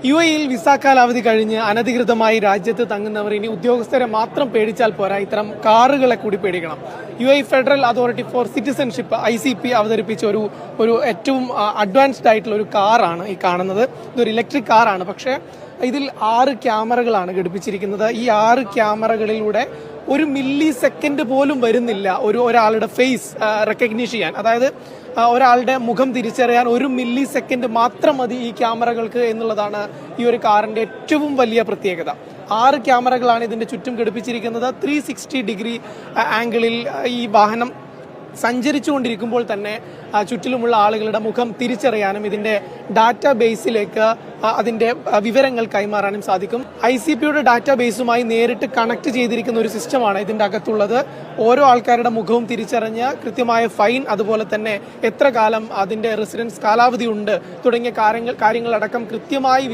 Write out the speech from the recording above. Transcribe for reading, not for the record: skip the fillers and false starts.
യുഎഇയിൽ visa കാലാവധി കഴിഞ്ഞ് അനധികൃതമായി രാജ്യത്ത് തങ്ങുന്നവർ ഇനി ഉദ്യോഗസ്ഥരെ മാത്രം പേടിച്ചാൽ പോരാ, ഇത്തരം കാറുകളെ കൂടി പേടിക്കണം. UAE federal authority four citizenship ICP അവതരിപ്പിച്ച ഒരു ഏറ്റവും അഡ്വാൻസ്ഡ് ആയിട്ടുള്ള ഒരു കാറാണ് ഈ കാണുന്നത്. ഇതൊരു ഇലക്ട്രിക് കാറാണ്. പക്ഷേ ഇതിൽ 6 ക്യാമറകളാണ് ഘടിപ്പിച്ചിരിക്കുന്നത്. ഈ 6 ക്യാമറകളിലൂടെ 1 മില്ലി സെക്കൻഡ് പോലും വരുന്നില്ല ഒരാളുടെ ഫേസ് റെക്കഗ്നീഷ് ചെയ്യാൻ. അതായത് ഒരാളുടെ മുഖം തിരിച്ചറിയാൻ 1 മില്ലി സെക്കൻഡ് മാത്രം മതി ഈ ക്യാമറകൾക്ക് എന്നുള്ളതാണ് ഈ ഒരു കാറിന്റെ ഏറ്റവും വലിയ പ്രത്യേകത. 6 ക്യാമറകളാണ് ഇതിന്റെ ചുറ്റും ഘടിപ്പിച്ചിരിക്കുന്നത്. 360 ഡിഗ്രി ആംഗിളിൽ ഈ വാഹനം സഞ്ചരിച്ചുകൊണ്ടിരിക്കുമ്പോൾ തന്നെ ചുറ്റിലുമുള്ള ആളുകളുടെ മുഖം തിരിച്ചറിയാനും ഇതിന്റെ ഡാറ്റാ ബേസിലേക്ക് അതിന്റെ വിവരങ്ങൾ കൈമാറാനും സാധിക്കും. ICPയുടെ ഡാറ്റാ ബേസുമായി നേരിട്ട് കണക്ട് ചെയ്തിരിക്കുന്ന ഒരു സിസ്റ്റമാണ് ഇതിന്റെ അകത്തുള്ളത്. ഓരോ ആൾക്കാരുടെ മുഖവും തിരിച്ചറിഞ്ഞ് കൃത്യമായ ഫൈൻ, അതുപോലെ തന്നെ എത്ര കാലം അതിന്റെ റെസിഡൻസ് കാലാവധി ഉണ്ട് തുടങ്ങിയ കാര്യങ്ങളടക്കം കൃത്യമായി